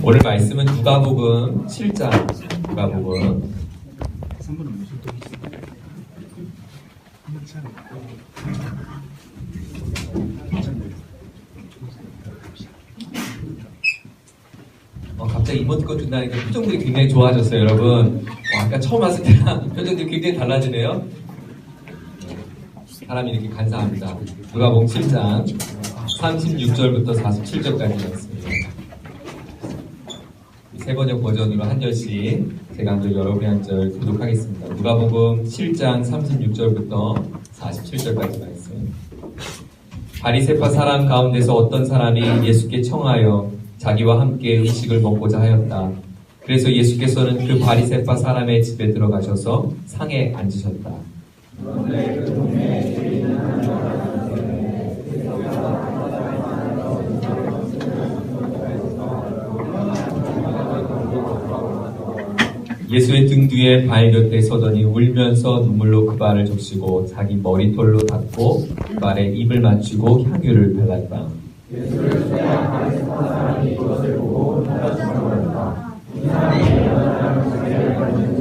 오늘 말씀은 누가복음 7장, 누가복음 갑자기 이모티콘 준다니까 표정들이 굉장히 좋아졌어요, 여러분. 아까 처음 왔을 때랑 표정들이 굉장히 달라지네요. 사람이 이렇게 간사합니다. 누가복음 7장 36절부터 47절까지 있습니다. 세 번역 버전으로 한 절씩 제가 한 절, 여러분이 한 절 교독하겠습니다. 누가복음 7장 36절부터 47절까지 말씀. 바리새파 사람 가운데서 어떤 사람이 예수께 청하여 자기와 함께 음식을 먹고자 하였다. 그래서 예수께서는 그 바리새파 사람의 집에 들어가셔서 상에 앉으셨다. 예수의 등 뒤에 발 곁에 서더니 울면서 눈물로 그 발을 적시고 자기 머리털로 닦고 그 발에 입을 맞추고 향유를 발랐다. 예수를 쇠한 바리새파 사람이 이것을 보고 놀라서 물었다. 이 사람이 여자라는 죄를 받는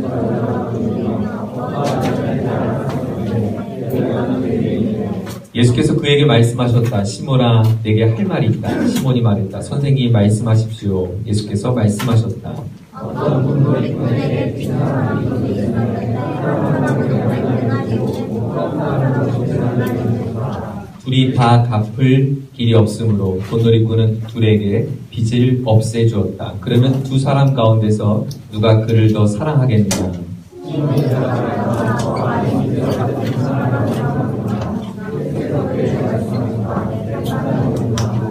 예수께서 그에게 말씀하셨다. 시몬아, 내게 할 말이 있다. 시몬이 말했다. 선생님이 말씀하십시오. 예수께서 말씀하셨다. 어떤 분노리꾼에게 비난하는 이것을 둘이 다 갚을 길이 없으므로 돈놀이꾼은 둘에게 빚을 없애주었다. 그러면 두 사람 가운데서 누가 그를 더 사랑하겠느냐?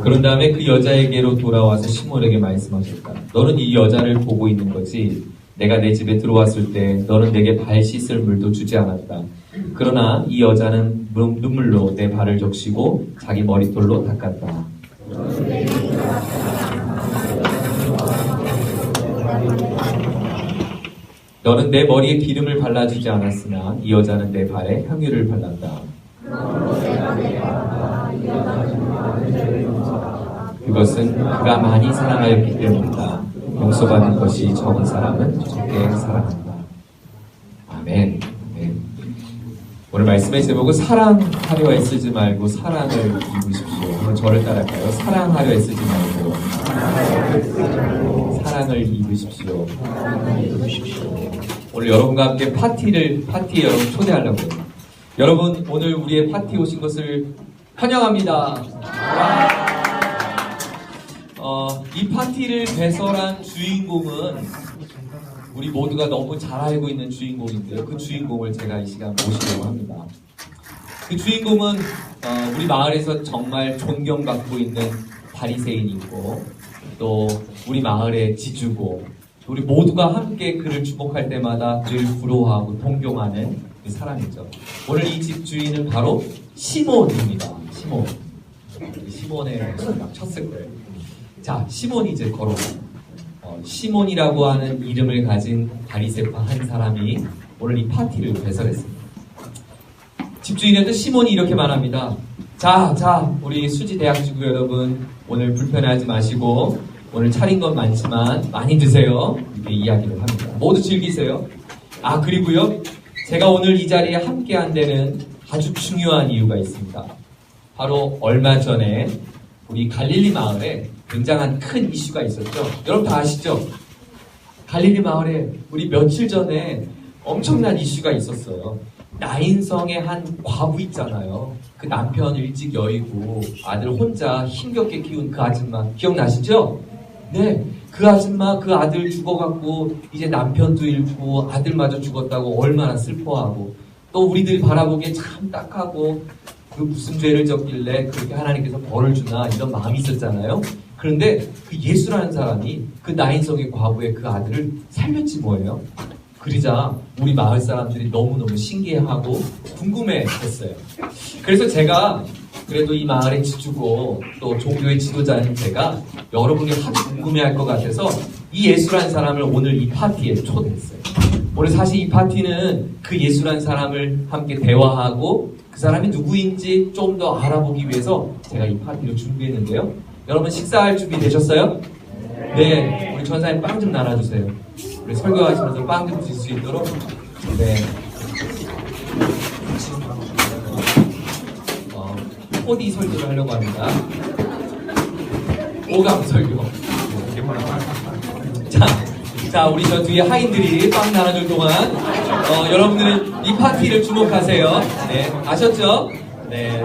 그런 다음에 그 여자에게로 돌아와서 시몬에게 말씀하셨다. 너는 이 여자를 보고 있는 거지. 내가 내 집에 들어왔을 때 너는 내게 발 씻을 물도 주지 않았다. 그러나 이 여자는 눈물로 내 발을 적시고 자기 머리털로 닦았다. 너는 내 머리에 기름을 발라주지 않았으나 이 여자는 내 발에 향유를 발랐다. 그것은 그가 많이 사랑하였기 때문이다. 용서받는 것이 적은 사람은 적게 사랑한다. 아멘. 아멘. 오늘 말씀의 제목은 사랑하려 애쓰지 말고 사랑을 입으십시오. 한번 저를 따라할까요? 사랑하려 애쓰지 말고 사랑을 입으십시오. 오늘 여러분과 함께 파티에 여러분 초대하려고 해요. 여러분, 오늘 우리의 파티에 오신 것을 환영합니다. 이 파티를 배설한 주인공은 우리 모두가 너무 잘 알고 있는 주인공인데요. 그 주인공을 제가 이 시간 모시려고 합니다. 그 주인공은 우리 마을에서 정말 존경받고 있는 바리새인이고 또 우리 마을의 지주고 우리 모두가 함께 그를 주목할 때마다 그를 부러워하고 동경하는 그 사람이죠. 오늘 이 집 주인은 바로 시몬입니다. 시몬의 막 쳤을 거예요. 자, 시몬이 이제 걸어오고 시몬이라고 하는 이름을 가진 바리새파 한 사람이 오늘 이 파티를 배설했습니다. 집주인한테 시몬이 이렇게 말합니다. 자, 우리 수지 대학지구 여러분, 오늘 불편해하지 마시고 오늘 차린 건 많지만 많이 드세요. 이렇게 이야기를 합니다. 모두 즐기세요. 그리고요, 제가 오늘 이 자리에 함께한 데는 아주 중요한 이유가 있습니다. 바로 얼마 전에 우리 갈릴리 마을에 굉장한 큰 이슈가 있었죠. 여러분 다 아시죠? 갈릴리 마을에 우리 며칠 전에 엄청난 이슈가 있었어요. 나인성의 한 과부 있잖아요. 그 남편 일찍 여의고 아들 혼자 힘겹게 키운 그 아줌마 기억나시죠? 네, 그 아줌마 그 아들 죽어갖고 이제 남편도 잃고 아들마저 죽었다고 얼마나 슬퍼하고 또 우리들이 바라보기에 참 딱하고 그 무슨 죄를 졌길래 그렇게 하나님께서 벌을 주나 이런 마음이 있었잖아요. 그런데 그 예수라는 사람이 그 나인성의 과부의 그 아들을 살렸지 뭐예요. 그러자 우리 마을 사람들이 너무너무 신기해하고 궁금해했어요. 그래서 제가 그래도 이 마을의 지주고 또 종교의 지도자인 제가 여러분이 하도 궁금해할 것 같아서 이 예수라는 사람을 오늘 이 파티에 초대했어요. 오늘 사실 이 파티는 그 예수라는 사람을 함께 대화하고 그 사람이 누구인지 좀 더 알아보기 위해서 제가 이 파티를 준비했는데요. 여러분 식사할 준비 되셨어요? 네, 우리 전사님 빵 좀 나눠주세요. 우리 설교하시면서 빵 좀 드실 수 있도록. 네. 포디 설교를 하려고 합니다. 오감 설교. 자, 우리 저 뒤에 하인들이 빵 나눠줄 동안 여러분들은 이 파티를 주목하세요. 네, 아셨죠? 네.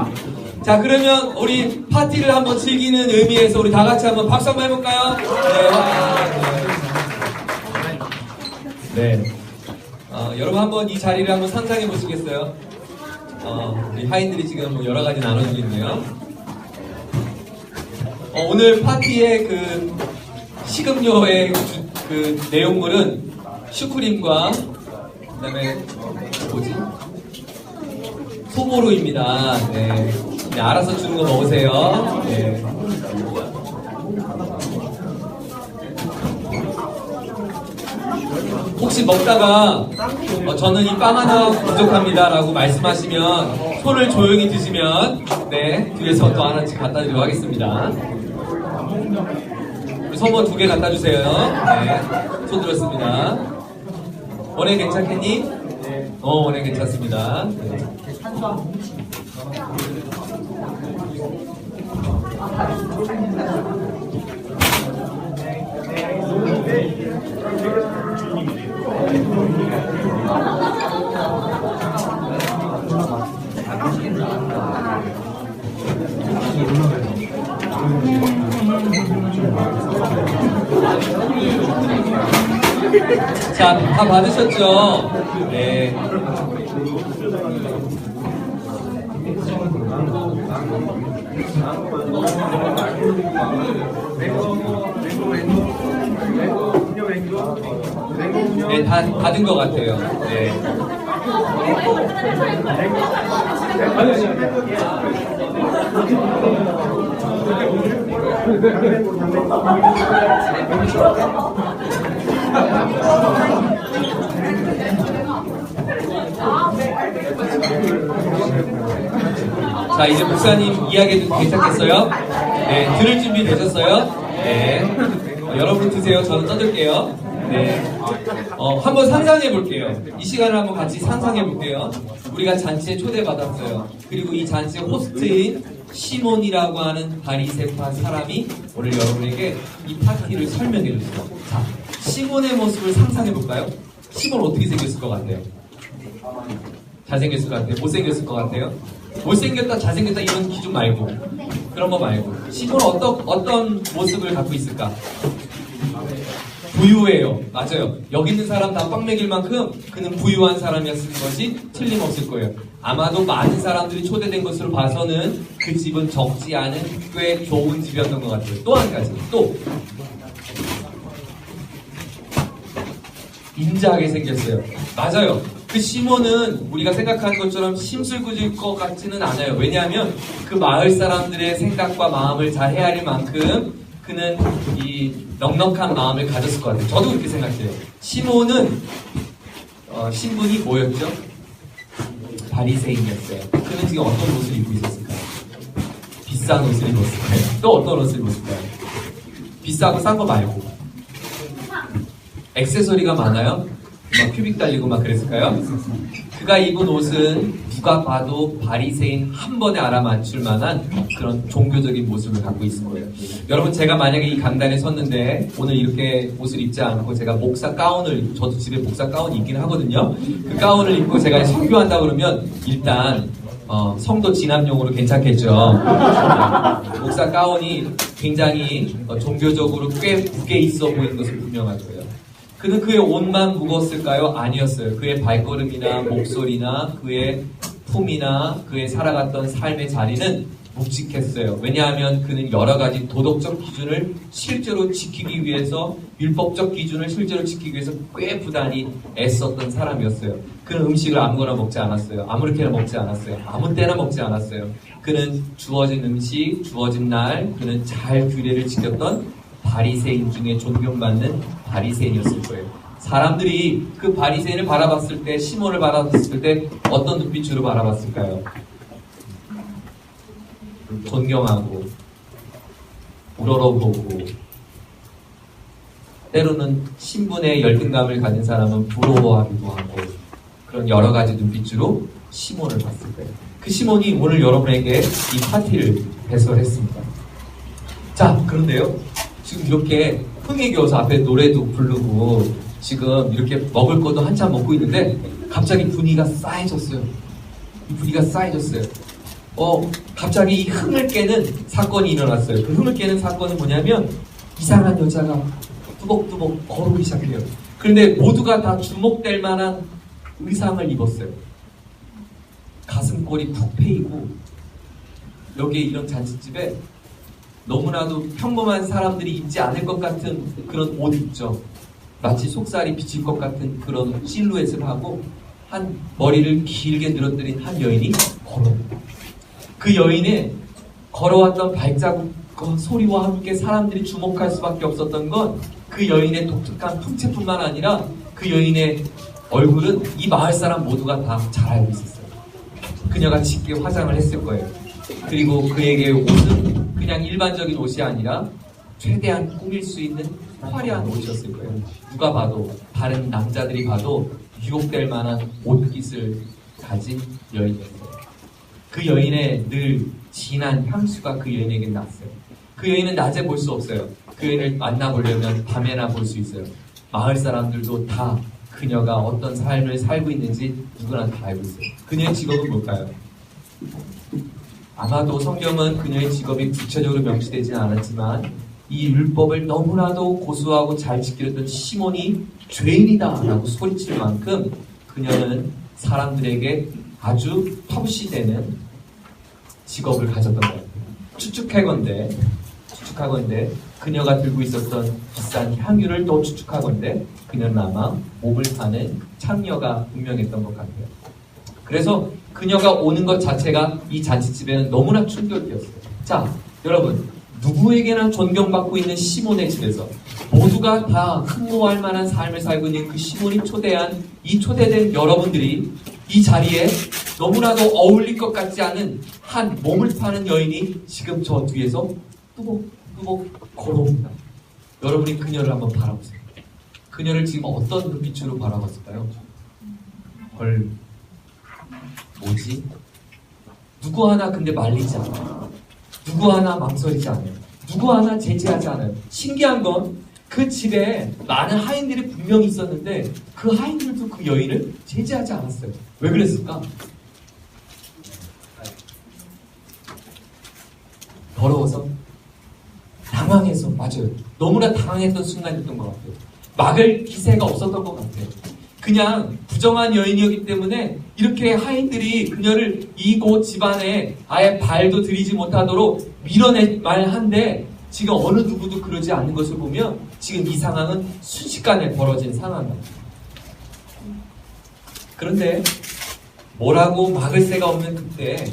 자, 그러면 우리 파티를 한번 즐기는 의미에서 우리 다 같이 한번 박수 한번 해볼까요? 네. 네. 여러분 한번 이 자리를 한번 상상해 보시겠어요? 우리 하인들이 지금 뭐 여러 가지 나눠주고 있네요. 오늘 파티의 그 식음료의 그 내용물은 슈크림과 그다음에 뭐지? 소보루입니다. 네. 네, 알아서 주는 거 먹으세요. 네. 혹시 먹다가 저는 이 빵 하나 부족합니다 라고 말씀하시면 손을 조용히 드시면 네, 뒤에서 또 하나씩 갖다 드리도록 하겠습니다. 소모 2개 갖다 주세요. 네, 손 들었습니다. 원래 괜찮겠니? 원래 괜찮습니다. 네. 자, 다 받으셨죠? 네. 네, 다 받은 것 같아요. 네. 자, 이제 목사님 이야기도 괜찮겠어요? 네, 들을 준비 되셨어요? 네. 여러분 드세요. 저는 떠들게요. 네. 한번 상상해 볼게요. 이 시간을 한번 같이 상상해 볼게요. 우리가 잔치에 초대받았어요. 그리고 이 잔치의 호스트인 시몬이라고 하는 바리새파 사람이 오늘 여러분에게 이 파티를 설명해 줬어요. 자, 시몬의 모습을 상상해 볼까요? 시몬 어떻게 생겼을 것 같아요? 잘생겼을 것 같아요? 못생겼을 것 같아요? 못생겼다, 잘생겼다 이런 기준 말고, 그런 거 말고, 시몬은 어떤 모습을 갖고 있을까? 부유해요. 맞아요. 여기 있는 사람 다 빵 먹일 만큼 그는 부유한 사람이었을 것이 틀림없을 거예요. 아마도 많은 사람들이 초대된 것으로 봐서는 그 집은 적지 않은 꽤 좋은 집이었던 것 같아요. 또 한 가지, 또 인자하게 생겼어요. 맞아요. 그 시몬은 우리가 생각하는 것처럼 심술궂을 것 같지는 않아요. 왜냐하면 그 마을 사람들의 생각과 마음을 잘 헤아릴 만큼 그는 이 넉넉한 마음을 가졌을 것 같아요. 저도 그렇게 생각해요. 시몬은 신분이 뭐였죠? 바리새인이었어요. 그는 지금 어떤 옷을 입고 있었을까요? 비싼 옷을 입었을까요? 또 어떤 옷을 입었을까요? 비싸고 싼 거 말고 액세서리가 많아요? 막 큐빅 달리고 막 그랬을까요? 그가 입은 옷은 누가 봐도 바리새인 한 번에 알아맞출 만한 그런 종교적인 모습을 갖고 있을 거예요. 여러분, 제가 만약에 이 강단에 섰는데 오늘 이렇게 옷을 입지 않고 제가 목사 가운을, 저도 집에 목사 가운이 있긴 하거든요. 그 가운을 입고 제가 설교한다 그러면 일단 성도 진압용으로 괜찮겠죠. 목사 가운이 굉장히 종교적으로 꽤 무게 있어 보이는 것은 분명할 거예요. 그는 그의 옷만 무거웠을까요? 아니었어요. 그의 발걸음이나 목소리나 그의 품이나 그의 살아갔던 삶의 자리는 묵직했어요. 왜냐하면 그는 여러 가지 도덕적 기준을 실제로 지키기 위해서, 율법적 기준을 실제로 지키기 위해서 꽤 부단히 애썼던 사람이었어요. 그는 음식을 아무거나 먹지 않았어요. 아무렇게나 먹지 않았어요. 아무 때나 먹지 않았어요. 그는 주어진 음식, 주어진 날, 그는 잘 규례를 지켰던 바리새인 중에 존경받는 바리새인이었을 거예요. 사람들이 그 바리새인을 바라봤을 때, 시몬을 바라봤을 때 어떤 눈빛으로 바라봤을까요? 존경하고 우러러보고 때로는 신분의 열등감을 가진 사람은 부러워하기도 하고 그런 여러 가지 눈빛으로 시몬을 봤을 거예요. 그 시몬이 오늘 여러분에게 이 파티를 배설했습니다. 자, 그런데요. 지금 이렇게 흥에 겨워서 앞에 노래도 부르고 지금 이렇게 먹을 것도 한참 먹고 있는데 갑자기 분위기가 싸해졌어요. 분위기가 싸해졌어요. 갑자기 이 흥을 깨는 사건이 일어났어요. 그 흥을 깨는 사건은 뭐냐면 이상한 여자가 뚜벅뚜벅 걸어오기 시작해요. 그런데 모두가 다 주목될 만한 의상을 입었어요. 가슴골이 푹 패이고 여기에 이런 잔치집에 너무나도 평범한 사람들이 입지 않을 것 같은 그런 옷 있죠. 마치 속살이 비칠 것 같은 그런 실루엣을 하고 한 머리를 길게 늘어뜨린 한 여인이 걸어옵니다. 그 여인의 걸어왔던 발자국과 소리와 함께 사람들이 주목할 수밖에 없었던 건 그 여인의 독특한 풍채뿐만 아니라 그 여인의 얼굴은 이 마을 사람 모두가 다 잘 알고 있었어요. 그녀가 짙게 화장을 했을 거예요. 그리고 그에게 옷은 그냥 일반적인 옷이 아니라 최대한 꾸밀 수 있는 화려한 옷이었을 거예요. 누가 봐도 다른 남자들이 봐도 유혹될 만한 옷깃을 가진 여인이었어요. 그 여인의 늘 진한 향수가 그 여인에게 났어요. 그 여인은 낮에 볼 수 없어요. 그 여인을 만나보려면 밤에나 볼 수 있어요. 마을 사람들도 다 그녀가 어떤 삶을 살고 있는지 누구나 다 알고 있어요. 그녀의 직업은 뭘까요? 아마도 성경은 그녀의 직업이 구체적으로 명시되지는 않았지만 이 율법을 너무나도 고수하고 잘 지키려던 시몬이 죄인이다 라고 소리칠 만큼 그녀는 사람들에게 아주 톱시되는 직업을 가졌던 것 같아요. 추측하건대 그녀가 들고 있었던 비싼 향유를 또 추측하건대 그녀는 아마 몸을 파는 창녀가 분명했던 것 같아요. 그래서 그녀가 오는 것 자체가 이 잔치집에는 너무나 충격이었어요. 자, 여러분, 누구에게나 존경받고 있는 시몬의 집에서 모두가 다 흠모할 만한 삶을 살고 있는 그 시몬이 초대한 이 초대된 여러분들이 이 자리에 너무나도 어울릴 것 같지 않은 한 몸을 파는 여인이 지금 저 뒤에서 뚜벅뚜벅 걸어옵니다. 여러분이 그녀를 한번 바라보세요. 그녀를 지금 어떤 눈빛으로 바라봤을까요? 헐, 뭐지? 누구 하나 근데 말리지 않아요. 누구 하나 망설이지 않아요. 누구 하나 제지하지 않아요. 신기한 건 그 집에 많은 하인들이 분명히 있었는데 그 하인들도 그 여인을 제지하지 않았어요. 왜 그랬을까? 더러워서? 당황해서. 맞아요. 너무나 당황했던 순간이었던 것 같아요. 막을 기세가 없었던 것 같아요. 그냥 부정한 여인이었기 때문에 이렇게 하인들이 그녀를 이곳 집안에 아예 발도 들이지 못하도록 밀어낼 한데 지금 어느 누구도 그러지 않는 것을 보면 지금 이 상황은 순식간에 벌어진 상황입니다. 그런데 뭐라고 막을 새가 없는 그때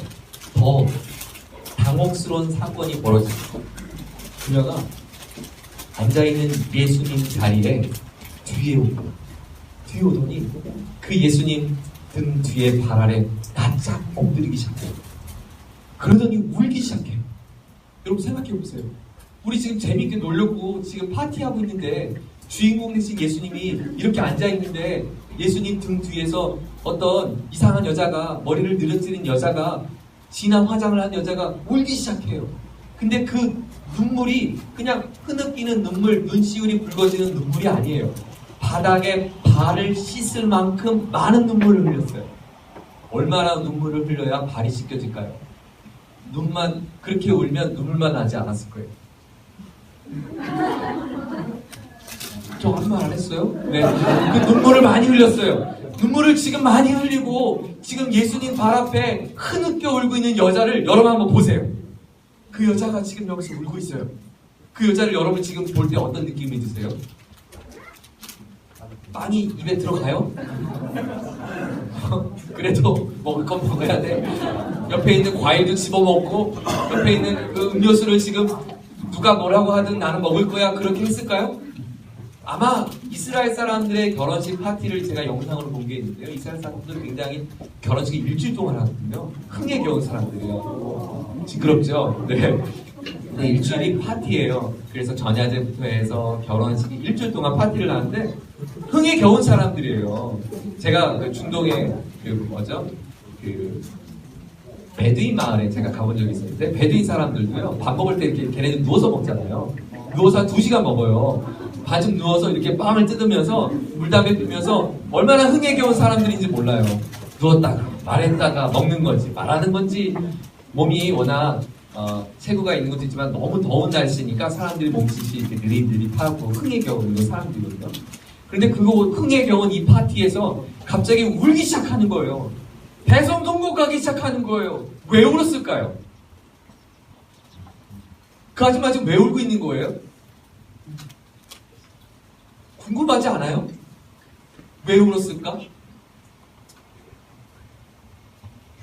더 당혹스러운 사건이 벌어졌죠. 그녀가 앉아있는 예수님 자리에 뒤에 오더니 그 예수님 등 뒤에 발 아래 납작 엎드리기 시작해요. 그러더니 울기 시작해요. 여러분 생각해보세요. 우리 지금 재밌게 놀려고 지금 파티하고 있는데 주인공 되신 예수님이 이렇게 앉아있는데 예수님 등 뒤에서 어떤 이상한 여자가 머리를 늘어뜨린 여자가 진한 화장을 한 여자가 울기 시작해요. 근데 그 눈물이 그냥 흐느끼는 눈물, 눈시울이 붉어지는 눈물이 아니에요. 바닥에 발을 씻을 만큼 많은 눈물을 흘렸어요. 얼마나 눈물을 흘려야 발이 씻겨질까요? 눈만 그렇게 울면 눈물만 나지 않았을 거예요. 저 아무 말 안 했어요? 네. 그 눈물을 많이 흘렸어요. 눈물을 지금 많이 흘리고 지금 예수님 발 앞에 흐느껴 울고 있는 여자를 여러분 한번 보세요. 그 여자가 지금 여기서 울고 있어요. 그 여자를 여러분 지금 볼 때 어떤 느낌이 드세요? 빵이 입에 들어가요? 그래도 먹을 건 먹어야 돼. 옆에 있는 과일도 집어먹고 옆에 있는 그 음료수를 지금 누가 뭐라고 하든 나는 먹을 거야 그렇게 했을까요? 아마 이스라엘 사람들의 결혼식 파티를 제가 영상으로 본 게 있는데요. 이스라엘 사람들은 굉장히 결혼식을 일주일 동안 하거든요. 흥에 겨운 사람들이에요. 시끄럽죠? 네. 네, 일주일이 파티예요. 그래서 전야제부터 해서 결혼식이 일주일 동안 파티를 하는데 흥에 겨운 사람들이에요. 제가 그 중동의 베두인 마을에 제가 가본 적이 있었는데 베두인 사람들도요 밥 먹을 때 이렇게 걔네들 누워서 먹잖아요. 누워서 한 2시간 먹어요. 반쯤 누워서 이렇게 빵을 뜯으면서 물담배 피면서 얼마나 흥에 겨운 사람들인지 몰라요. 누웠다가 말했다가 먹는 건지 말하는 건지 몸이 워낙 체구가 있는 것도 있지만 너무 더운 날씨니까 사람들이 몸짓이 이렇게 느릿느릿하고 흥에 겨운 사람들이거든요. 그런데 그거 흥에 겨운 이 파티에서 갑자기 울기 시작하는 거예요. 대성통곡 가기 시작하는 거예요. 왜 울었을까요? 그 아줌마 지금 왜 울고 있는 거예요? 궁금하지 않아요? 왜 울었을까?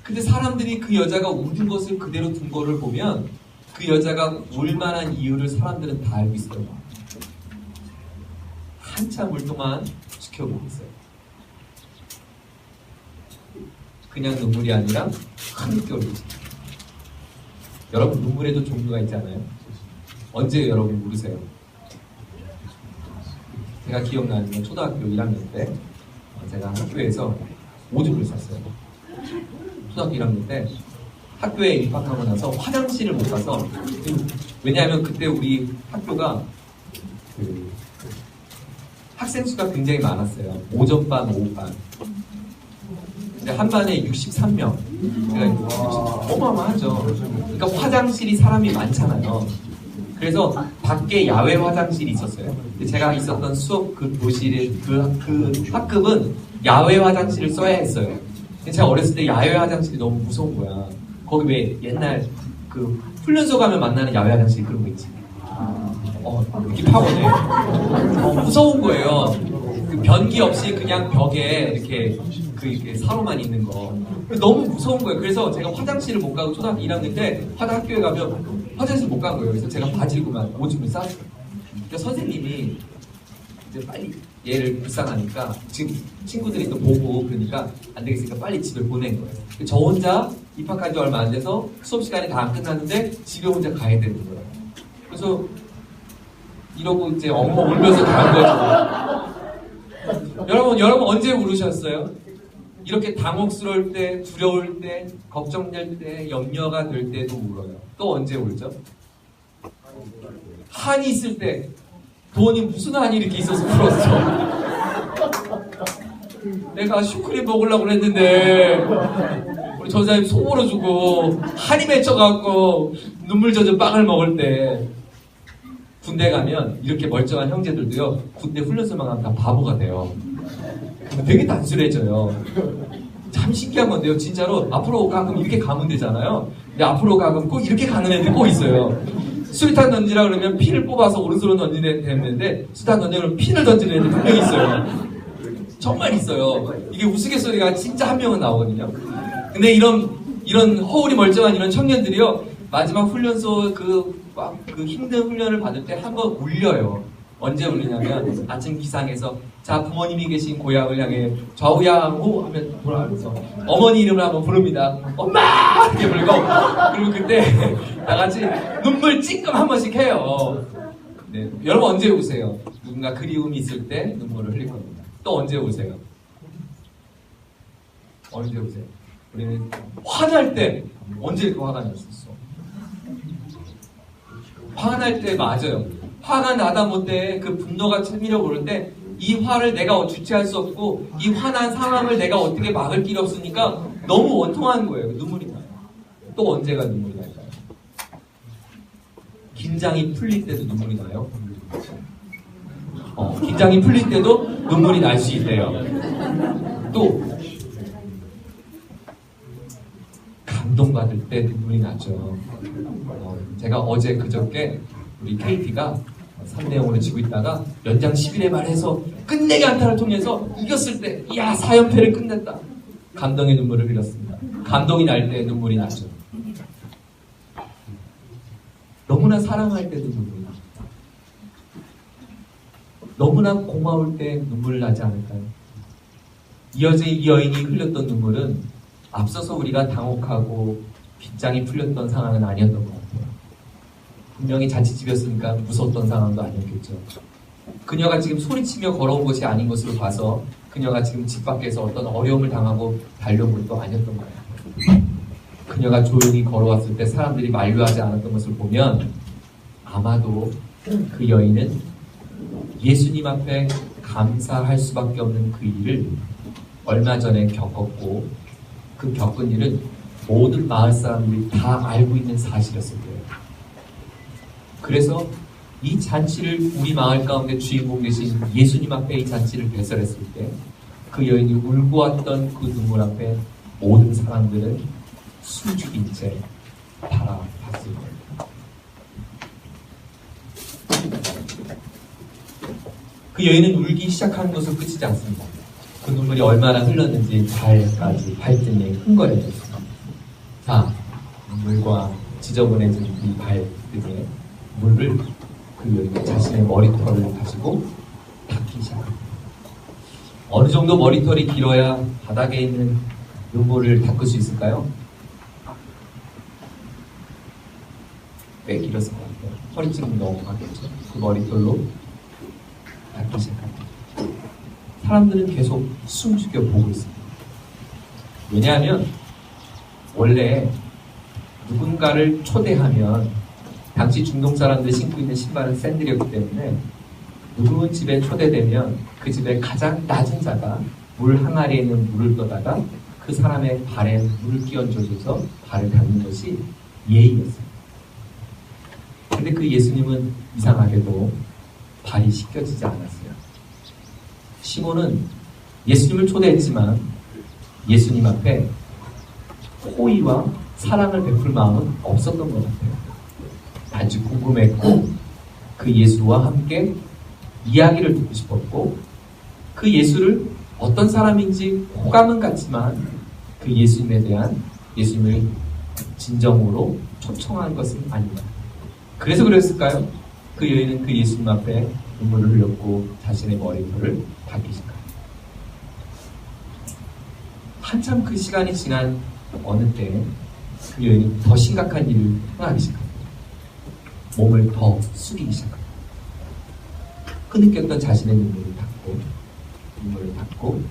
근데 사람들이 그 여자가 우는 것을 그대로 둔 거를 보면 그 여자가 울만한 이유를 사람들은 다 알고 있어요. 한참 울 동안 지켜보고 있어요. 그냥 눈물이 아니라 함께 울지. 여러분 눈물에도 종류가 있잖아요. 언제 여러분 울으세요? 제가 기억나는 건 초등학교 1학년 때 제가 학교에서 오줌을 쌌어요. 초등학교 1학년 때 학교에 입학하고 나서 화장실을 못 가서, 왜냐하면 그때 우리 학교가 학생 수가 굉장히 많았어요. 오전반, 오후반. 근데 한 반에 63명. 그러니까 어마어마하죠. 그러니까 화장실이 사람이 많잖아요. 그래서 밖에 야외 화장실이 있었어요. 근데 제가 있었던 수업 그 교실의 그 학급은 야외 화장실을 써야 했어요. 근데 제가 어렸을 때 야외 화장실이 너무 무서운 거야. 거기 왜 옛날 그 훈련소 가면 만나는 야외 화장실 그런 거 있지. 여기 파고네. 무서운 거예요. 그 변기 없이 그냥 벽에 이렇게 사로만 있는 거. 너무 무서운 거예요. 그래서 제가 화장실을 못 가고 초등학교 1학년 때 학교에 가면 화장실 못 간 거예요. 그래서 제가 바지를 입고만 오줌을 쌌어요. 그러니까 선생님이 이제 빨리 얘를 불쌍하니까 지금 친구들이 또 보고 그러니까 안 되겠으니까 빨리 집에 보낸 거예요. 저 혼자 입학한 지 얼마 안 돼서 수업 시간이 다 안 끝났는데 집에 혼자 가야 되는 거예요. 그래서 이러고 이제 엉엉 울면서 간 거죠. 여러분 언제 울으셨어요? 이렇게 당혹스러울 때, 두려울 때, 걱정될 때, 염려가 될 때도 울어요. 또 언제 울죠? 한이 있을 때, 돈이 무슨 한이 이렇게 있어서 울었어. 내가 슈크림 먹으려고 그랬는데 우리 전사님 속으로 주고 한이 맺혀갖고 눈물 젖은 빵을 먹을 때, 군대 가면 이렇게 멀쩡한 형제들도요 군대 훈련소만 가면 다 바보가 돼요. 되게 단순해져요. 참 신기한 건데요. 진짜로 앞으로 가끔 이렇게 가면 되잖아요. 근데 앞으로 가끔 꼭 이렇게 가는 애들이 꼭 있어요. 수류탄 던지라 그러면 핀을 뽑아서 오른손으로 던지는 애들 되는데 수류탄 던지라 그러면 핀을 던지는 애들 분명히 있어요. 정말 있어요. 이게 우스갯소리가 진짜 한 명은 나오거든요. 근데 이런 허울이 멀쩡한 이런 청년들이요 마지막 훈련소 그 힘든 훈련을 받을 때 한번 울려요. 언제 울리냐면 아침 기상에서 자 부모님이 계신 고향을 향해 좌우양호 하면 돌아가면서 어머니 이름을 한번 부릅니다. 엄마! 이렇게 불고 그리고 그때 다같이 눈물 찔끔 한 번씩 해요. 네, 여러분 언제 우세요? 누군가 그리움이 있을 때 눈물을 흘릴 겁니다. 또 언제 우세요? 언제 우세요? 우리는 화날 때 언제 이렇게 화가 났었어? 화날 때 맞아요. 화가 나다 못해 그 분노가 치밀어 오를 때 이 화를 내가 주체할 수 없고 이 화난 상황을 내가 어떻게 막을 길이 없으니까 너무 원통한 거예요. 눈물이 나요. 또 언제가 눈물이 날까요? 긴장이 풀릴 때도 눈물이 나요. 긴장이 풀릴 때도 눈물이 날 수 있대요. 또 감동받을 때 눈물이 나죠. 제가 어제 그저께 우리 KT가 3대0으로 지고 있다가 연장 11회 말해서 끝내기 안타를 통해서 이겼을 때 이야 4연패를 끝냈다. 감동의 눈물을 흘렸습니다. 감동이 날 때 눈물이 나죠. 너무나 사랑할 때도 눈물이 납니다. 너무나 고마울 때 눈물 나지 않을까요? 이 여인이 흘렸던 눈물은 앞서서 우리가 당혹하고 빗장이 풀렸던 상황은 아니었던 것 같아요. 분명히 잔치집이었으니까 무서웠던 상황도 아니었겠죠. 그녀가 지금 소리치며 걸어온 것이 아닌 것으로 봐서 그녀가 지금 집 밖에서 어떤 어려움을 당하고 달려온 것도 아니었던 것 같아요. 그녀가 조용히 걸어왔을 때 사람들이 만류하지 않았던 것을 보면 아마도 그 여인은 예수님 앞에 감사할 수밖에 없는 그 일을 얼마 전에 겪었고 그 겪은 일은 모든 마을 사람들이 다 알고 있는 사실이었을 거예요. 그래서 이 잔치를 우리 마을 가운데 주인공 되신 예수님 앞에 이 잔치를 배설했을 때 그 여인이 울고 왔던 그 눈물 앞에 모든 사람들은 숨죽인 채 바라봤을 거예요. 그 여인은 울기 시작하는 것으로 끝이지 않습니다. 그 눈물이 얼마나 흘렀는지 발등에 흥건해졌습니다. 자, 눈물과 지저분해진 이 발등에 물을 그 여인이 자신의 머리털을 가지고 닦기 시작합니다. 어느 정도 머리털이 길어야 바닥에 있는 눈물을 닦을 수 있을까요? 꽤 길었을 것 같아요. 허리쯤 넘어가겠죠. 그 머리털로 닦기 시작합니다. 사람들은 계속 숨죽여 보고 있습니다. 왜냐하면 원래 누군가를 초대하면 당시 중동 사람들이 신고 있는 신발은 샌들이었기 때문에 누구 집에 초대되면 그 집의 가장 낮은 자가 물 항아리에 있는 물을 떠다가 그 사람의 발에 물을 끼얹어줘서 발을 닦는 것이 예의였어요. 근데 그 예수님은 이상하게도 발이 씻겨지지 않았어요. 시몬은 예수님을 초대했지만 예수님 앞에 호의와 사랑을 베풀 마음은 없었던 것 같아요. 단지 궁금했고 그 예수와 함께 이야기를 듣고 싶었고 그 예수를 어떤 사람인지 호감은 같지만 그 예수님에 대한 예수님을 진정으로 초청한 것은 아니다. 그래서 그랬을까요? 그 여인은 그 예수님 앞에 눈물을 흘렸고 자신의 머리털을 닦기 시작합니다. 한참 그 시간이 지난 어느 때 그 여인은 더 심각한 일을 행하기 시작합니다. 몸을 더 숙이기 시작합니다. 흐느꼈던 자신의 눈물을 닦고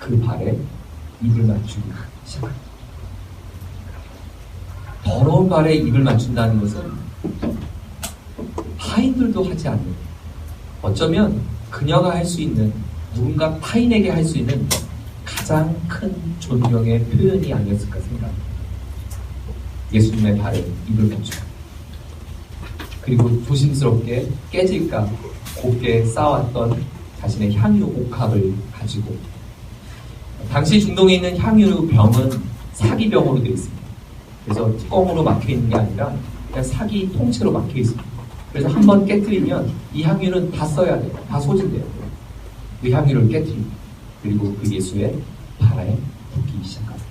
그 발에 입을 맞추기 시작합니다. 더러운 발에 입을 맞춘다는 것은 타인들도 하지 않는, 어쩌면 그녀가 할 수 있는, 누군가 타인에게 할 수 있는 가장 큰 존경의 표현이 아니었을까 생각합니다. 예수님의 발에 입을 맞추고 그리고 조심스럽게 깨질까 곱게 쌓아왔던 자신의 향유 옥합을 가지고, 당시 중동에 있는 향유 병은 사기병으로 되어 있습니다. 그래서 뚜껑으로 막혀있는 게 아니라 그냥 사기 통째로 막혀 있습니다. 그래서 한번 깨뜨리면 이 향유는 다 써야 돼요. 다 소진돼요. 그 향유를 깨뜨립니다. 그리고 그 예수의 발에 붓기 시작합니다.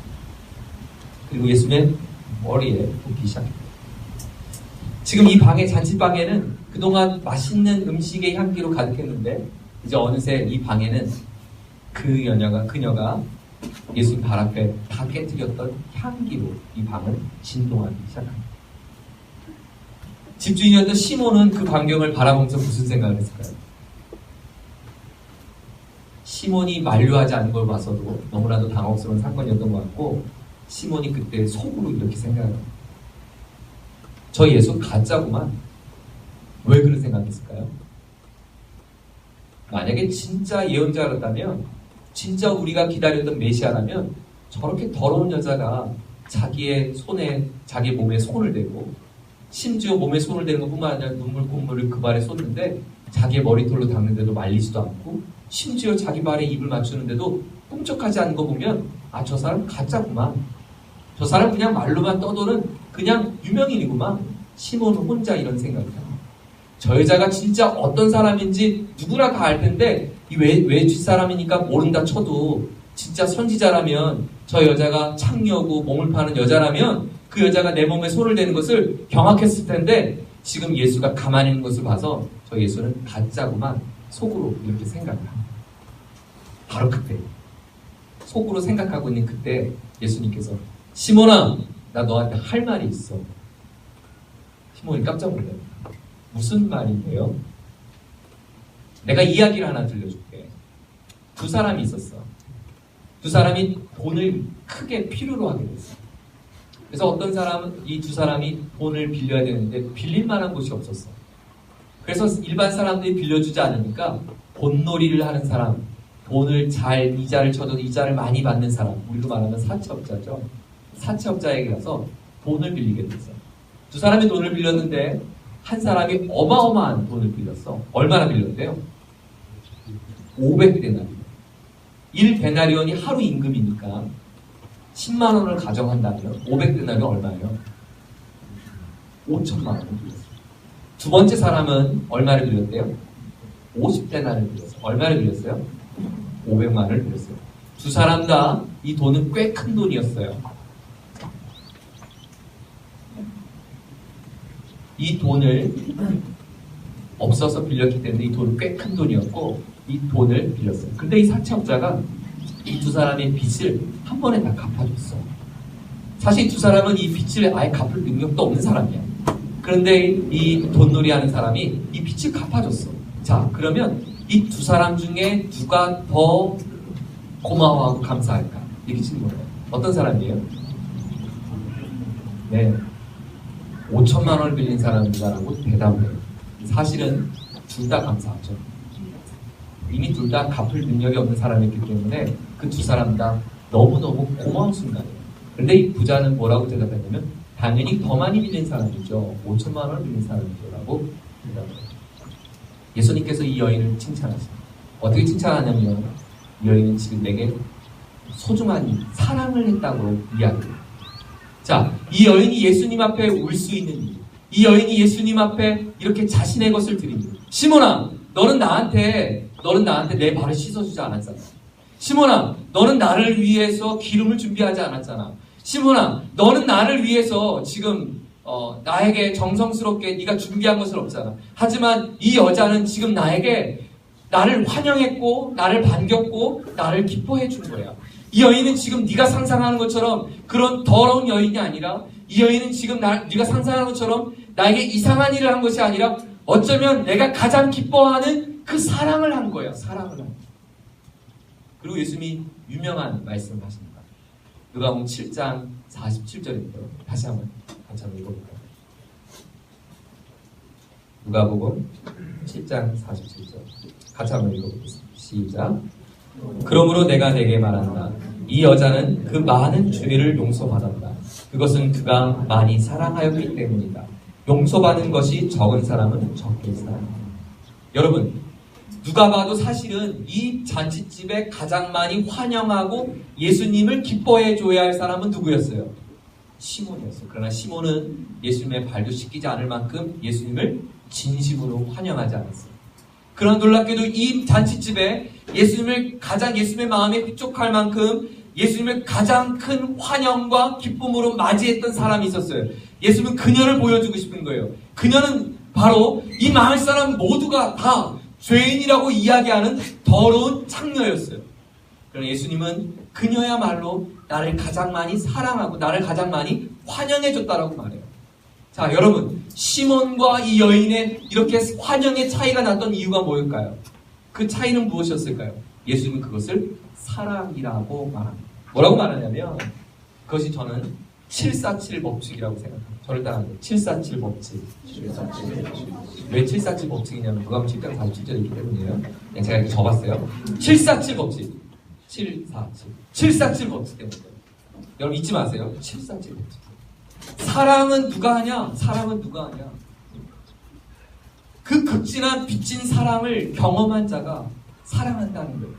그리고 예수의 머리에 붓기 시작합니다. 지금 이 방에, 잔치방에는 그동안 맛있는 음식의 향기로 가득했는데 이제 어느새 이 방에는 그녀가 예수님 발 앞에 다 깨뜨렸던 향기로 이 방은 진동하기 시작합니다. 집주인이었던 시몬은 그 광경을 바라보면서 무슨 생각을 했을까요? 시몬이 만류하지 않은 걸 봐서도 너무나도 당혹스러운 사건이었던 것 같고, 시몬이 그때 속으로 이렇게 생각을 합니다. 저 예수 가짜구만. 왜 그런 생각했을까요? 만약에 진짜 예언자였다면, 진짜 우리가 기다렸던 메시아라면 저렇게 더러운 여자가 자기의 손에, 자기 몸에 손을 대고, 심지어 몸에 손을 대는 것뿐만 아니라 눈물 콧물을 그 발에 쏟는데 자기의 머리털로 닦는데도 말리지도 않고, 심지어 자기 발에 입을 맞추는데도 꿈쩍하지 않는 거 보면 아, 저 사람 가짜구만. 저 사람 그냥 말로만 떠도는 그냥 유명인이구만. 시몬은 혼자 이런 생각을 합니다. 저 여자가 진짜 어떤 사람인지 누구나 다 알 텐데 외지 사람이니까 모른다 쳐도 진짜 선지자라면, 저 여자가 창녀고 몸을 파는 여자라면 그 여자가 내 몸에 손을 대는 것을 경악했을 텐데 지금 예수가 가만히 있는 것을 봐서 저 예수는 가짜구만. 속으로 이렇게 생각을 합니다. 바로 그때 속으로 생각하고 있는 그때 예수님께서 시몬아, 나 너한테 할 말이 있어. 시몬이 깜짝 놀랍니다. 무슨 말인데요? 내가 이야기를 하나 들려줄게. 두 사람이 있었어. 두 사람이 돈을 크게 필요로 하게 됐어. 그래서 어떤 사람은 이 두 사람이 돈을 빌려야 되는데 빌릴 만한 곳이 없었어. 그래서 일반 사람들이 빌려주지 않으니까 돈놀이를 하는 사람, 돈을 잘 이자를 쳐도 이자를 많이 받는 사람, 우리로 말하면 사채업자죠. 사채업자에게 가서 돈을 빌리게 됐어. 두 사람이 돈을 빌렸는데 한 사람이 어마어마한 돈을 빌렸어. 얼마나 빌렸대요? 500데나리온. 1데나리온이 하루 임금이니까 10만 원을 가정한다면 500데나리온 얼마예요? 5천만 원을 빌렸어요. 두 번째 사람은 얼마를 빌렸대요? 50데나리온을 빌렸어요. 얼마를 빌렸어요? 500만 원을 빌렸어요. 두 사람 다 이 돈은 꽤 큰 돈이었어요. 이 돈을 없어서 빌렸기 때문에 이 돈은 꽤 큰 돈이었고 이 돈을 빌렸어요. 근데 이 사채업자가 이 두 사람의 빚을 한 번에 다 갚아줬어. 사실 이 두 사람은 이 빚을 아예 갚을 능력도 없는 사람이야. 그런데 이 돈놀이 하는 사람이 이 빚을 갚아줬어. 자, 그러면 이 두 사람 중에 누가 더 고마워하고 감사할까? 이렇게 질문해요. 어떤 사람이에요? 네. 5천만 원을 빌린 사람이다라고 대답을 해요. 사실은 둘 다 감사하죠. 이미 둘 다 갚을 능력이 없는 사람이기 때문에 그 두 사람 다 너무너무 고마운 순간이에요. 근데 이 부자는 뭐라고 대답했냐면 당연히 더 많이 빌린 사람이죠. 5천만 원을 빌린 사람이죠. 라고 대답을 해요. 예수님께서 이 여인을 칭찬하십니다. 어떻게 칭찬하냐면 이 여인은 지금 내게 소중한 사랑을 했다고 이야기해요. 자, 이 여인이 예수님 앞에 울 수 있는 이유, 이 여인이 예수님 앞에 이렇게 자신의 것을 드립니다. 시몬아, 너는 나한테 내 발을 씻어주지 않았잖아. 시몬아, 너는 나를 위해서 기름을 준비하지 않았잖아. 시몬아, 너는 나를 위해서 지금 나에게 정성스럽게 네가 준비한 것은 없잖아. 하지만 이 여자는 지금 나를 환영했고 나를 반겼고 나를 기뻐해 준 거야. 이 여인은 지금 네가 상상하는 것처럼 그런 더러운 여인이 아니라 이 여인은 지금 네가 상상하는 것처럼 나에게 이상한 일을 한 것이 아니라 어쩌면 내가 가장 기뻐하는 그 사랑을 한 거야. 사랑을 한 거야. 그리고 예수님이 유명한 말씀을 하십니다. 누가복음 7장 47절입니다. 다시 한번 같이 한번 읽어볼까요? 누가복음 7장 47절 같이 한번 읽어보겠습니다. 시작. 그러므로 내가 내게 말한다. 이 여자는 그 많은 죄를 용서받았다. 그것은 그가 많이 사랑하였기 때문이다. 용서받은 것이 적은 사람은 적게 사랑한다. 여러분, 누가 봐도 사실은 이 잔치집에 가장 많이 환영하고 예수님을 기뻐해 줘야 할 사람은 누구였어요? 시몬이었어요. 그러나 시몬은 예수님의 발도 씻기지 않을 만큼 예수님을 진심으로 환영하지 않았어요. 그러나 놀랍게도 이 잔치집에 예수님의 마음에 흡족할 만큼 예수님을 가장 큰 환영과 기쁨으로 맞이했던 사람이 있었어요. 예수님은 그녀를 보여주고 싶은 거예요. 그녀는 바로 이 마을 사람 모두가 다 죄인이라고 이야기하는 더러운 창녀였어요. 그러나 예수님은 그녀야말로 나를 가장 많이 사랑하고 나를 가장 많이 환영해줬다라고 말해요. 자, 여러분, 시몬과 이 여인의 이렇게 환영의 차이가 났던 이유가 뭐일까요? 그 차이는 무엇이었을까요? 예수님은 그것을 사랑이라고 말합니다. 뭐라고 말하냐면 그것이 저는 747 법칙이라고 생각합니다. 저를 따라하세요. 747 법칙. 왜 747 법칙이냐면 누가복음 7장 47절에 있기 때문이에요. 그냥 제가 이렇게 적었어요. 747 법칙. 747 법칙 때문에. 여러분 잊지 마세요. 747 법칙. 사랑은 누가 하냐? 사랑은 누가 하냐? 그 극진한 빚진 사랑을 경험한 자가 사랑한다는 거예요.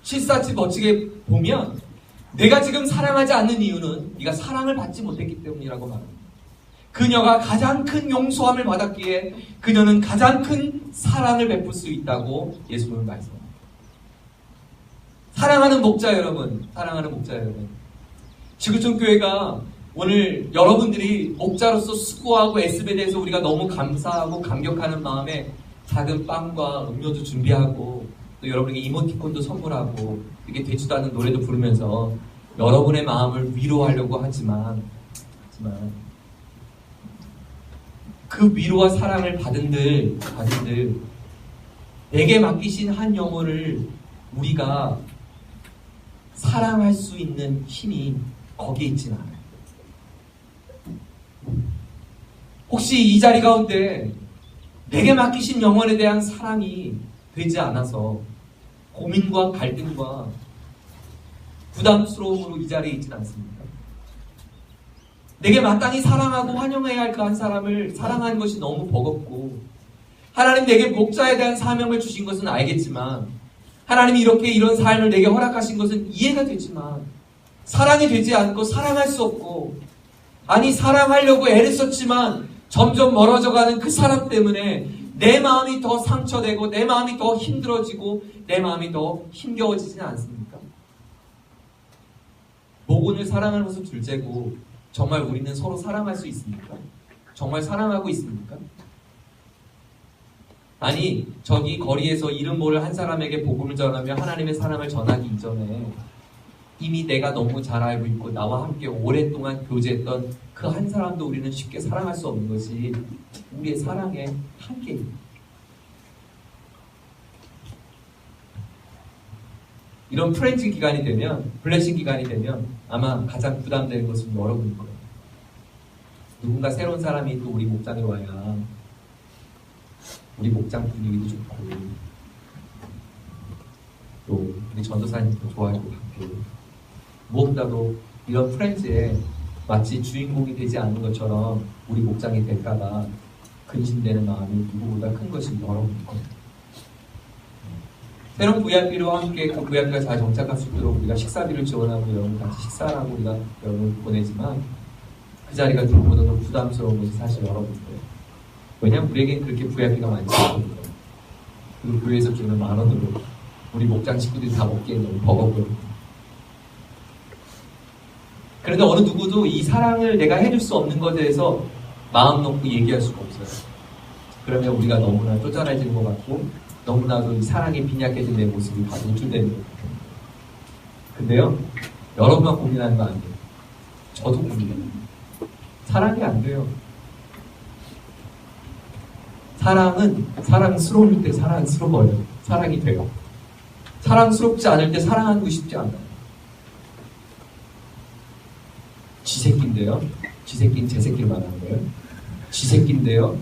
747 법칙에 보면 내가 지금 사랑하지 않는 이유는 네가 사랑을 받지 못했기 때문이라고 말합니다. 그녀가 가장 큰 용서함을 받았기에 그녀는 가장 큰 사랑을 베풀 수 있다고 예수님은 말씀합니다. 사랑하는 목자 여러분, 지구촌 교회가 오늘 여러분들이 목자로서 수고하고 애씀에 대해서 우리가 너무 감사하고 감격하는 마음에 작은 빵과 음료도 준비하고 또 여러분에게 이모티콘도 선물하고 이렇게 되지도 않은 노래도 부르면서 여러분의 마음을 위로하려고 하지만 그 위로와 사랑을 받은들 내게 맡기신 한 영혼을 우리가 사랑할 수 있는 힘이 거기에 있진 않아요. 혹시 이 자리 가운데 내게 맡기신 영혼에 대한 사랑이 되지 않아서 고민과 갈등과 부담스러움으로 이 자리에 있진 않습니까? 내게 마땅히 사랑하고 환영해야 할 그 한 사람을 사랑하는 것이 너무 버겁고, 하나님 내게 목자에 대한 사명을 주신 것은 알겠지만, 하나님이 이렇게 이런 삶을 내게 허락하신 것은 이해가 되지만 사랑이 되지 않고 사랑할 수 없고, 아니 사랑하려고 애를 썼지만 점점 멀어져가는 그 사람 때문에 내 마음이 더 상처되고 내 마음이 더 힘들어지고 내 마음이 더 힘겨워지지는 않습니까? 모군을 사랑하는 것은 둘째고, 정말 우리는 서로 사랑할 수 있습니까? 정말 사랑하고 있습니까? 아니, 저기 거리에서 이름 모를 한 사람에게 복음을 전하며 하나님의 사랑을 전하기 이전에 이미 내가 너무 잘 알고 있고 나와 함께 오랫동안 교제했던 그 한 사람도 우리는 쉽게 사랑할 수 없는 것이 우리의 사랑의 한계입니다. 이런 프렌즈 기간이 되면, 블레싱 기간이 되면 아마 가장 부담되는 것은 여러분일 거예요. 누군가 새로운 사람이 또 우리 목장에 와야 우리 목장 분위기도 좋고 또 우리 전도사님도 좋아하고 같고, 무엇보다도 이런 프렌즈에 마치 주인공이 되지 않는 것처럼 우리 목장이 될까봐 근심되는 마음이 누구보다 큰 것이 여러분일 거예요. 새로운 VIP와 함께 그 VIP가 잘 정착할 수 있도록 우리가 식사비를 지원하고 여러분 같이 식사를 하고 우리가 여러분을 보내지만, 그 자리가 누구보다 더 부담스러운 것이 사실 여러분이에요. 왜냐하면 우리에겐 그렇게 VIP가 많지 않거든요. 그리고 교회에서 주는 10,000원으로 우리 목장 식구들이 다 먹기에 너무 버겁거든요. 그런데 어느 누구도 이 사랑을 내가 해줄 수 없는 것에 대해서 마음 놓고 얘기할 수가 없어요. 그러면 우리가 너무나 쪼잔해지는 것 같고 너무나도 이 사랑이 빈약해진 내 모습이 다 노출되는 것 같아요. 근데요, 여러분만 고민하는 거 아니에요. 저도 고민해요. 사랑이 안 돼요. 사랑은 사랑스러울 때 사랑스러워요. 사랑이 돼요. 사랑스럽지 않을 때 사랑하는 거 쉽지 않아요. 쥐새끼인데요. 쥐새끼는 제 새끼를 말하는 거예요. 쥐새끼인데요.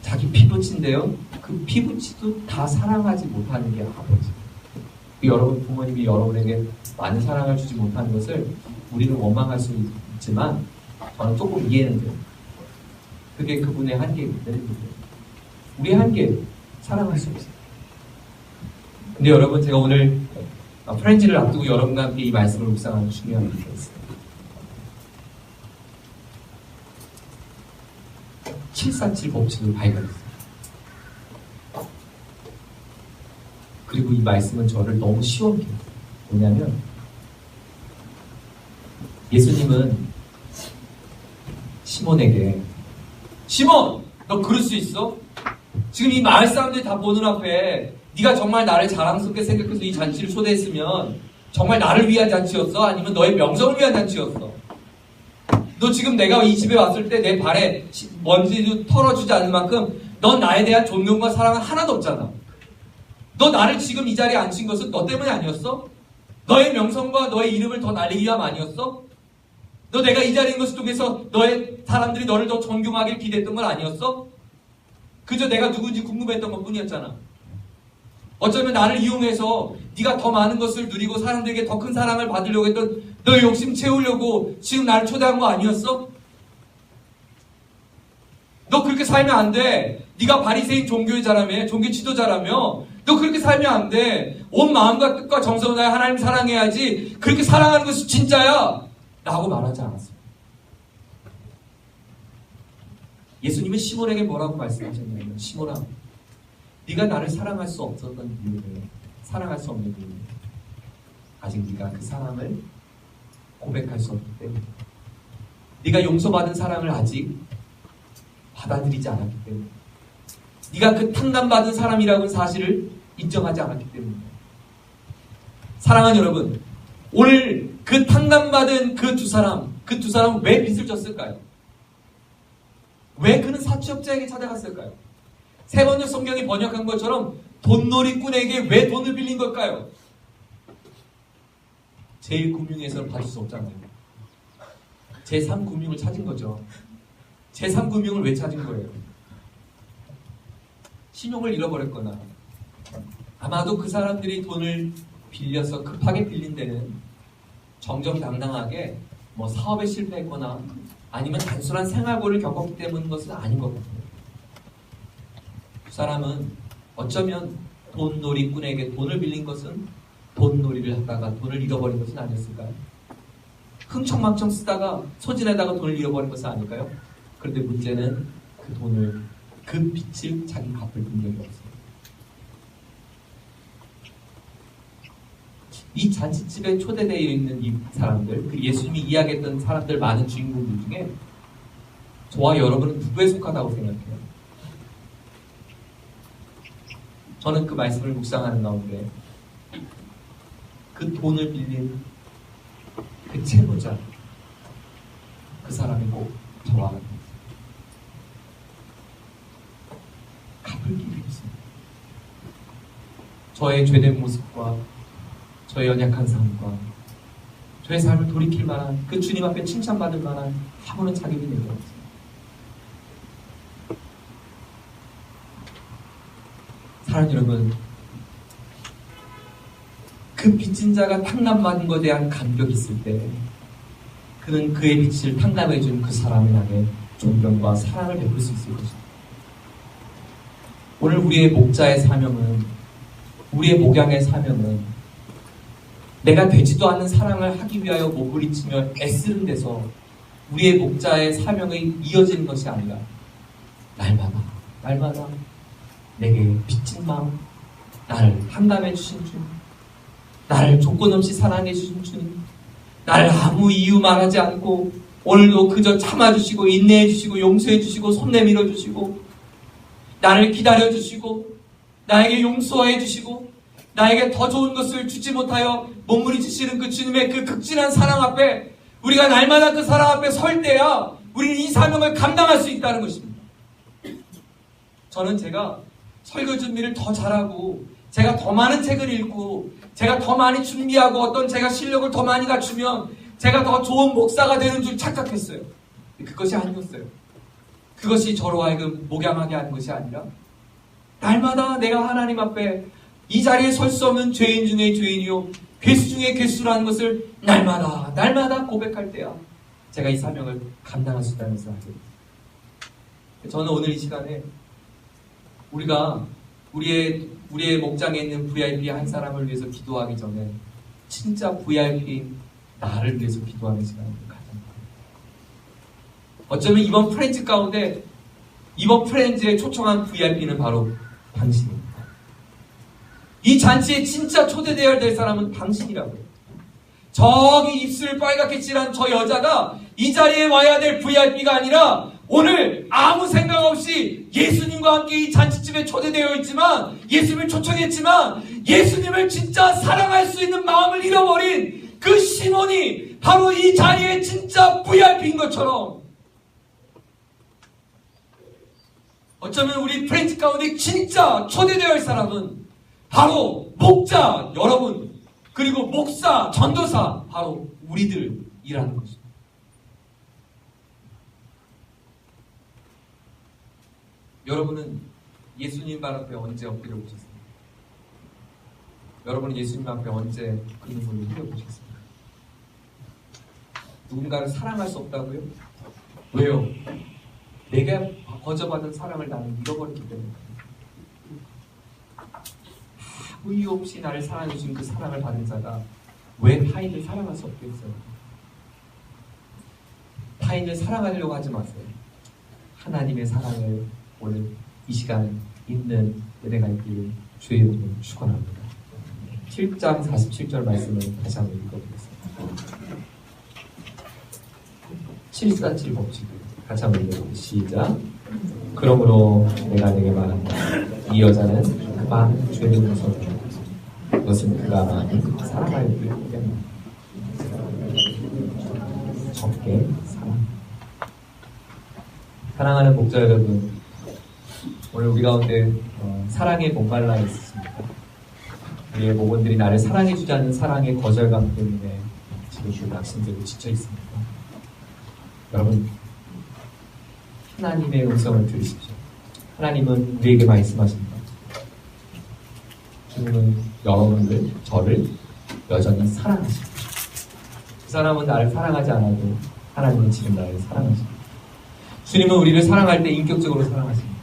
자기 피부치인데요. 그 피부치도 다 사랑하지 못하는 게 아버지. 여러분 부모님이 여러분에게 많은 사랑을 주지 못하는 것을 우리는 원망할 수 있지만 저는 조금 이해는 돼요. 그게 그분의 한계이기 때문에. 우리의 한계, 사랑할 수 없어요. 근데 여러분, 제가 오늘 프렌즈를 앞두고 여러분과 함께 이 말씀을 묵상하는 중요한 이유가 있어요. 747 법칙을 발견했어요. 그리고 이 말씀은 저를 너무 시원케 해요. 뭐냐면 예수님은 시몬에게, 시몬! 너 그럴 수 있어? 지금 이 마을 사람들이 다 보는 앞에 네가 정말 나를 자랑스럽게 생각해서 이 잔치를 초대했으면 정말 나를 위한 잔치였어? 아니면 너의 명성을 위한 잔치였어? 너 지금 내가 이 집에 왔을 때 내 발에 먼지도 털어주지 않을 만큼 넌 나에 대한 존경과 사랑은 하나도 없잖아. 너 나를 지금 이 자리에 앉힌 것은 너 때문이 아니었어? 너의 명성과 너의 이름을 더 날리기 위함 아니었어? 너 내가 이 자리에 있는 것을 통해서 너의 사람들이 너를 더 존경하길 기대했던 건 아니었어? 그저 내가 누군지 궁금했던 것 뿐이었잖아. 어쩌면 나를 이용해서 네가 더 많은 것을 누리고 사람들에게 더 큰 사랑을 받으려고 했던 너의 욕심 채우려고 지금 나를 초대한 거 아니었어? 너 그렇게 살면 안 돼. 네가 바리새인 종교자라며, 종교 지도자라며 너 그렇게 살면 안 돼. 온 마음과 뜻과 정성을 다해 하나님 사랑해야지. 그렇게 사랑하는 것이 진짜야 라고 말하지 않았어요. 예수님은 시몬에게 뭐라고 말씀하셨냐면, 시몬아, 네가 나를 사랑할 수 없었던 이유는, 사랑할 수 없는 이유는 아직 네가 그 사랑을 고백할 수 없기 때문에, 네가 용서받은 사랑을 아직 받아들이지 않았기 때문에, 네가 그 탕감받은 사람이라고는 사실을 인정하지 않았기 때문입니다. 사랑하는 여러분, 오늘 그 탕감받은 그 두 사람은 왜 빚을 졌을까요? 왜 그는 사채업자에게 찾아갔을까요? 세 번역 성경이 번역한 것처럼 돈놀이꾼에게 왜 돈을 빌린 걸까요? 제1금융에서는 받을 수 없잖아요. 제3금융을 찾은 거죠. 제3금융을 왜 찾은 거예요? 신용을 잃어버렸거나 아마도 그 사람들이 돈을 빌려서 급하게 빌린 데는 정정당당하게 뭐 사업에 실패했거나 아니면 단순한 생활고를 겪었기 때문인 것은 아닌 것 같아요. 그 사람은 어쩌면 돈놀이꾼에게 돈을 빌린 것은 돈놀이를 하다가 돈을 잃어버린 것은 아니었을까요? 흥청망청 쓰다가 소진하다가 돈을 잃어버린 것은 아닐까요? 그런데 문제는 그 돈을, 그 빚을 자기 갚을 능력이 없어요. 이 잔치집에 초대되어 있는 이 사람들, 그 예수님이 이야기했던 사람들 많은 주인공들 중에 저와 여러분은 누구에 속하다고 생각해요? 저는 그 말씀을 묵상하는 가운데 그 돈을 빌린 그 채무자, 그 사람이 꼭 저와 같아요. 갚을 길이 없습니다. 저의 죄된 모습과 저의 연약한 삶과 저의 삶을 돌이킬 만한, 그 주님 앞에 칭찬받을 만한 아무런 자격이 내게 없습니다. 사랑하는 여러분, 그 빚진 자가 탕감받은 것에 대한 감격이 있을 때 그는 그의 빚을 탕감해준 그 사람을 향해 존경과 사랑을 베풀 수 있을 것입니다. 오늘 우리의 목자의 사명은, 우리의 목양의 사명은 내가 되지도 않는 사랑을 하기 위하여 몸부림치며 애쓰는 데서 우리의 목자의 사명이 이어지는 것이 아니라 날마다 내게 빚진 마음, 나를 탕감해 주신 주님, 나를 조건 없이 사랑해 주신 주님, 나를 아무 이유 말하지 않고 오늘도 그저 참아주시고 인내해 주시고 용서해 주시고 손 내밀어 주시고 나를 기다려 주시고 나에게 용서해 주시고 나에게 더 좋은 것을 주지 못하여 몸부림치시는 그 주님의 그 극진한 사랑 앞에 우리가 날마다 그 사랑 앞에 설 때야 우리는 이 사명을 감당할 수 있다는 것입니다. 저는 제가 설교 준비를 더 잘하고 제가 더 많은 책을 읽고 제가 더 많이 준비하고 어떤 제가 실력을 더 많이 갖추면 제가 더 좋은 목사가 되는 줄 착각했어요. 그것이 아니었어요. 그것이 저로 하여금 목양하게 하는 것이 아니라 날마다 내가 하나님 앞에 이 자리에 설 수 없는 죄인 중에 죄인이요 괴수 중에 괴수라는 것을 날마다 고백할 때야 제가 이 사명을 감당할 수 있다는 것을 알게 됐어요. 저는 오늘 이 시간에 우리가 우리의 목장에 있는 VIP 한 사람을 위해서 기도하기 전에 진짜 VIP인 나를 위해서 기도하는 시간을 가져요. 어쩌면 이번 프렌즈 가운데 이번 프렌즈에 초청한 VIP는 바로 당신입니다. 이 잔치에 진짜 초대되어야 될 사람은 당신이라고요. 저기 입술 빨갛게 칠한 저 여자가 이 자리에 와야 될 VIP가 아니라 오늘 아무 생각 없이 예수님과 함께 이 잔치집에 초대되어 있지만 예수님을 초청했지만 예수님을 진짜 사랑할 수 있는 마음을 잃어버린 그 시몬이 바로 이 자리에 진짜 VIP인 것처럼 어쩌면 우리 프렌즈 가운데 진짜 초대되어야 할 사람은 바로 목자 여러분 그리고 목사, 전도사 바로 우리들이라는 것입니다. 여러분은 예수님 발 앞에 언제 엎드려 보셨습니까? 여러분은 예수님 앞에 언제 그 눈물을 흘려 보셨습니까? 누군가를 사랑할 수 없다고요? 왜요? 내가 거저받은 사랑을 나는 잃어버렸기 때문에 아무 이유 없이 나를 사랑해준 그 사랑을 받은 자가 왜 타인을 사랑할 수 없겠어요? 타인을 사랑하려고 하지 마세요. 하나님의 사랑을 오늘 이 시간 있는 은혜가 있기를 주의 이름으로 축원합니다. 7장 47절 말씀을 다시 한번 읽어보겠습니다. 747 법칙을 같이 한번 읽어보겠습니다. 시작. 그러므로 내가 내게 말한다. 이 여자는 그만 죄를 용서하라. 그것은 그가 많이 사랑하였기 때문이다. 적게 사랑하는 목자 여러분, 오늘 우리 가운데 사랑에 목말라 있습니다. 우리의 모건들이 나를 사랑해주지 않는 사랑의 거절감 때문에 지금 그 낙심되고 지쳐 있습니다. 여러분, 하나님의 음성을 들으십시오. 하나님은 우리에게 말씀하십니다. 주님은 여러분들, 저를 여전히 사랑하십니다. 그 사람은 나를 사랑하지 않아도 하나님은 지금 나를 사랑하십니다. 주님은 우리를 사랑할 때 인격적으로 사랑하십니다.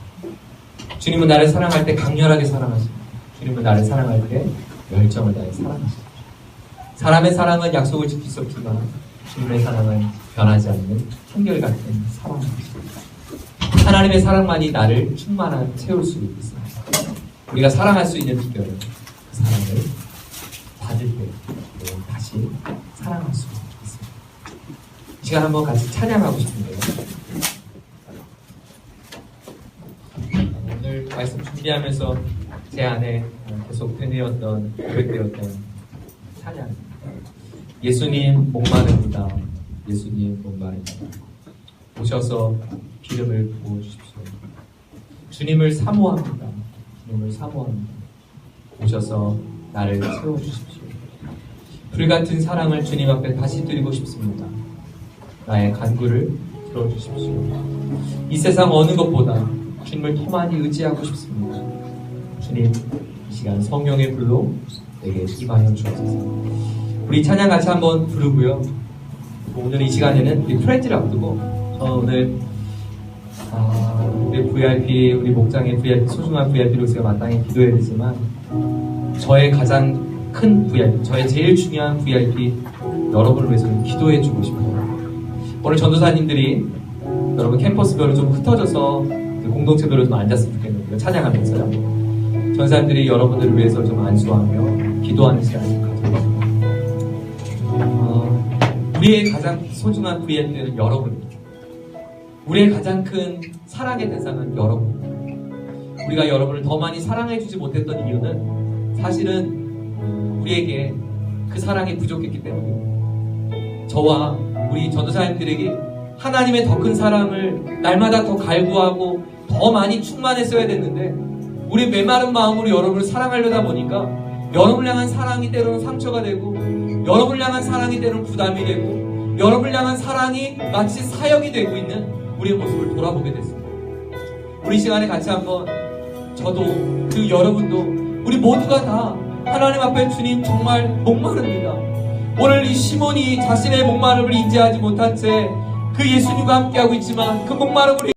주님은 나를 사랑할 때 강렬하게 사랑하십니다. 주님은 나를 사랑할 때 열정을 다해 사랑하십니다. 사람의 사랑은 약속을 지킬 수 없지만 주님의 사랑은 변하지 않는 한결같은 사랑입니다. 하나님의 사랑만이 나를 충만한 채울 수 있습니다. 우리가 사랑할 수 있는 비결은 그 사랑을 받을 때 다시 사랑할 수 있습니다. 이 시간 한번 같이 찬양하고 싶은데요. 오늘 말씀 준비하면서 제 안에 계속 되뇌었던, 고백되었던 찬양. 예수님 목마릅니다. 예수님 목마릅니다. 오셔서 기름을 부어주십시오. 주님을 사모합니다. 주님을 사모합니다. 오셔서 나를 채워주십시오. 불같은 사랑을 주님 앞에 다시 드리고 싶습니다. 나의 간구를 들어주십시오. 이 세상 어느 것보다 주님을 더 많이 의지하고 싶습니다. 주님, 이 시간 성령의 불로 내게 임하여 주옵소서. 우리 찬양 같이 한번 부르고요. 오늘 이 시간에는 우리 프렌즈를 앞두고 오늘 우리 VIP, 우리 목장의 VIP, 소중한 VIP로 제가 마땅히 기도해야 되지만 저의 가장 큰 VIP, 저의 제일 중요한 VIP 여러분을 위해서 기도해 주고 싶어요. 오늘 전도사님들이 여러분 캠퍼스별로 좀 흩어져서 공동체별로 좀 앉았으면 좋겠는데요. 찬양하면서요. 전사님들이 여러분들을 위해서 좀 안수하며 기도하는 시간을 가져보겠습니다. 우리의 가장 소중한 VIP는 여러분입니다. 우리의 가장 큰 사랑의 대상은 여러분. 우리가 여러분을 더 많이 사랑해주지 못했던 이유는 사실은 우리에게 그 사랑이 부족했기 때문입니다. 저와 우리 전도사님들에게 하나님의 더 큰 사랑을 날마다 더 갈구하고 더 많이 충만했어야 됐는데 우리 메마른 마음으로 여러분을 사랑하려다 보니까 여러분을 향한 사랑이 때로는 상처가 되고 여러분을 향한 사랑이 때로는 부담이 되고 여러분을 향한 사랑이 마치 사역이 되고 있는 우리의 모습을 돌아보게 됐습니다. 우리 시간에 같이 한번 저도 그 여러분도 우리 모두가 다 하나님 앞에 주님 정말 목마릅니다. 오늘 이 시몬이 자신의 목마름을 인지하지 못한 채 그 예수님과 함께하고 있지만 그 목마름을